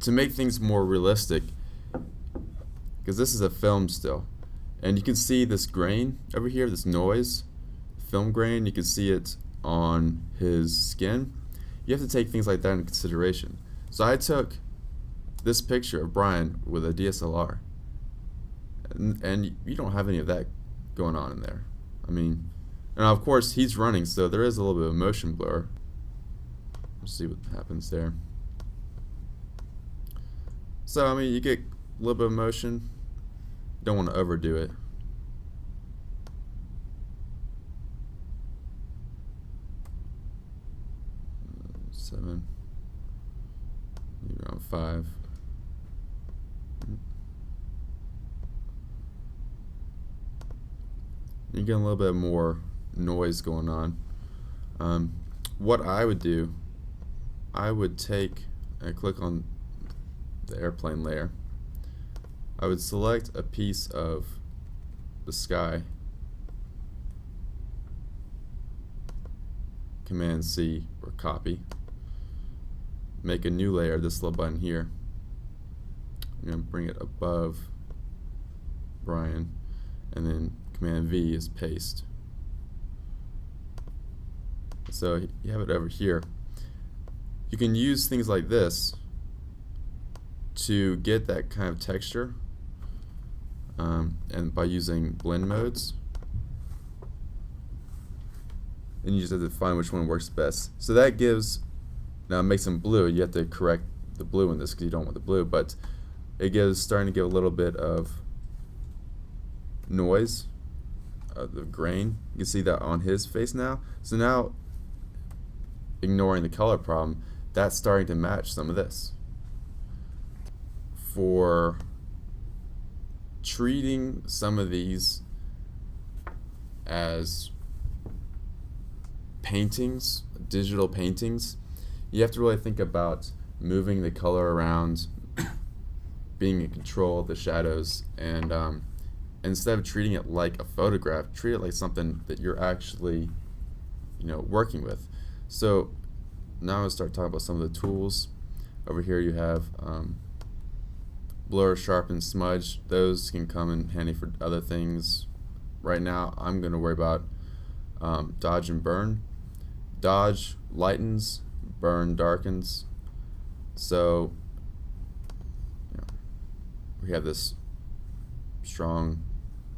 to make things more realistic, because this is a film still, and you can see this grain over here, this noise, film grain, you can see it on his skin. You have to take things like that into consideration. So I took this picture of Brian with a DSLR, and you don't have any of that going on in there. I mean, and of course he's running, so there is a little bit of motion blur. Let's see what happens there. So I mean, you get a little bit of motion. Don't want to overdo it. Seven, maybe around 5. You get a little bit more noise going on. What I would do, I would take and click on the airplane layer. I would select a piece of the sky, Command C or copy, make a new layer, this little button here. I'm going to bring it above Brian, and then Command V is paste. So you have it over here. You can use things like this to get that kind of texture, and by using blend modes, and you just have to find which one works best. So that gives, now it makes them blue. You have to correct the blue in this because you don't want the blue, but it gives, starting to give a little bit of noise, the grain. You can see that on his face now. So now, ignoring the color problem, that's starting to match some of this. For treating some of these as paintings, digital paintings, you have to really think about moving the color around, being in control of the shadows, and instead of treating it like a photograph, treat it like something that you're actually, working with. So now I'm going to start talking about some of the tools. Over here you have blur, sharpen, smudge. Those can come in handy for other things. Right now I'm going to worry about dodge and burn. Dodge lightens, burn darkens. So we have this strong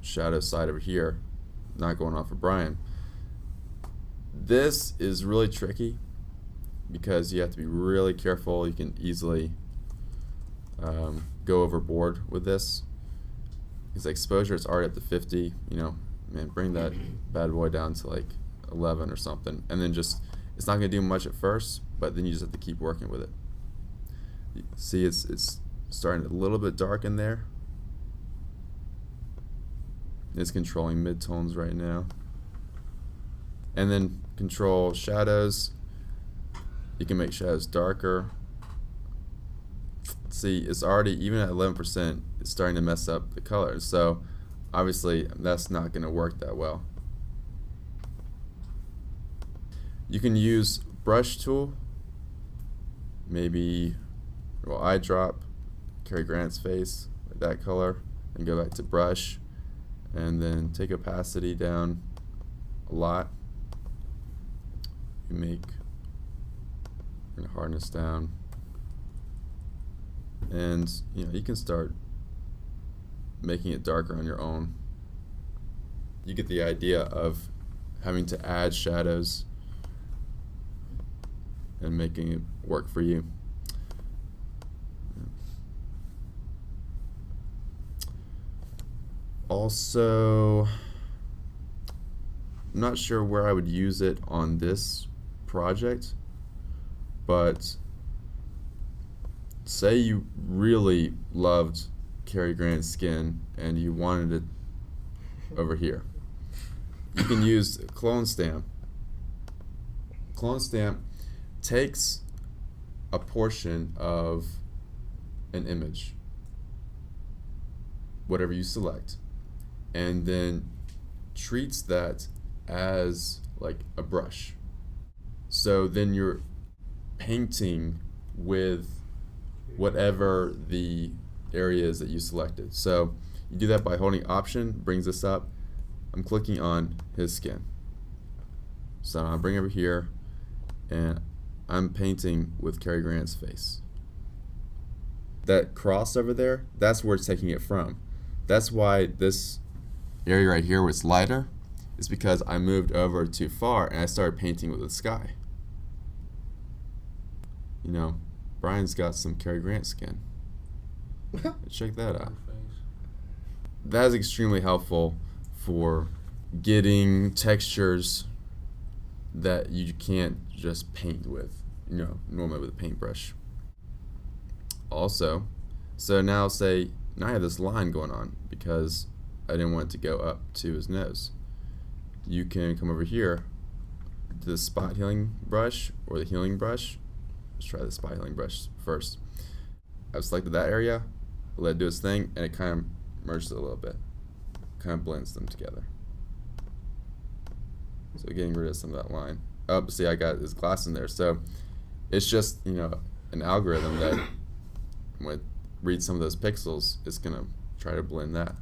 shadow side over here, not going off of Brian. This is really tricky because you have to be really careful. You can easily go overboard with this. Because exposure is already up to 50, man, bring that bad boy down to like 11 or something, and then just, it's not going to do much at first, but then you just have to keep working with it. You see, it's starting a little bit dark in there. It's controlling midtones right now. And then control shadows. You can make shadows darker. See, it's already, even at 11%, it's starting to mess up the colors. So obviously that's not going to work that well. You can use brush tool, maybe, well, eyedrop, Cary Grant's face, like that color, and go back to brush, and then take opacity down a lot. You make, and hardness down, and you can start making it darker on your own. You get the idea of having to add shadows and making it work for you. Also, I'm not sure where I would use it on this project, but say you really loved Cary Grant's skin and you wanted it over here. You can use clone stamp. Clone stamp takes a portion of an image, whatever you select, and then treats that as like a brush. So then you're painting with whatever the area is that you selected. So you do that by holding Option, brings this up. I'm clicking on his skin. So I'll bring over here, and I'm painting with Cary Grant's face. That cross over there, that's where it's taking it from. That's why this area right here where it's lighter is because I moved over too far and I started painting with the sky. You know, Brian's got some Cary Grant skin. Check that out. That is extremely helpful for getting textures that you can't just paint with, you know, normally with a paintbrush. Also, so now I have this line going on because I didn't want it to go up to his nose. You can come over here to the spot healing brush or the healing brush. Let's try the spot healing brush first. I've selected that area, let it do its thing, and it kind of merges it a little bit. Kind of blends them together. So getting rid of some of that line. Oh, see, I got his glass in there. So it's just, you know, an algorithm that when it reads some of those pixels, it's going to try to blend that.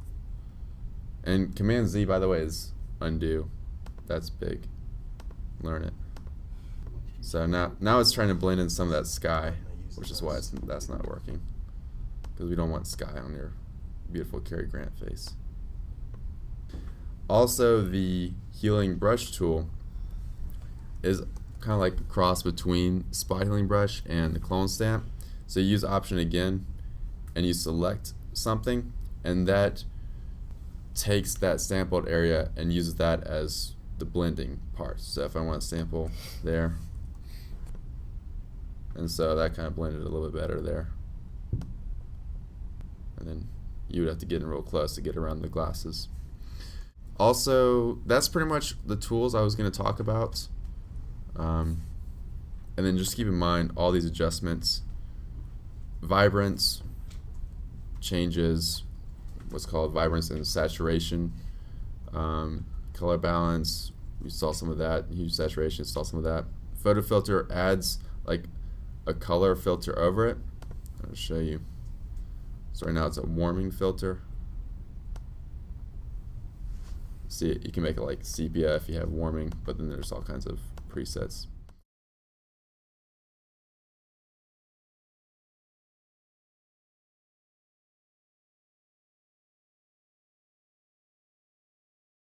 And Command Z, by the way, is undo. That's big. Learn it. So now it's trying to blend in some of that sky, which is why that's not working. Because we don't want sky on your beautiful Cary Grant face. Also, the healing brush tool is kind of like a cross between spot healing brush and the clone stamp. So you use Option again, and you select something, and that takes that sampled area and uses that as the blending part. So if I want to sample there, and so that kind of blended a little bit better there. And then you would have to get in real close to get around the glasses. Also, that's pretty much the tools I was going to talk about. And then just keep in mind all these adjustments. Vibrance changes what's called vibrance and saturation. Color balance, we saw some of that. Hue saturation, saw some of that. Photo filter adds like a color filter over it. I'll show you. So right now it's a warming filter. See, you can make it like sepia if you have warming, but then there's all kinds of presets.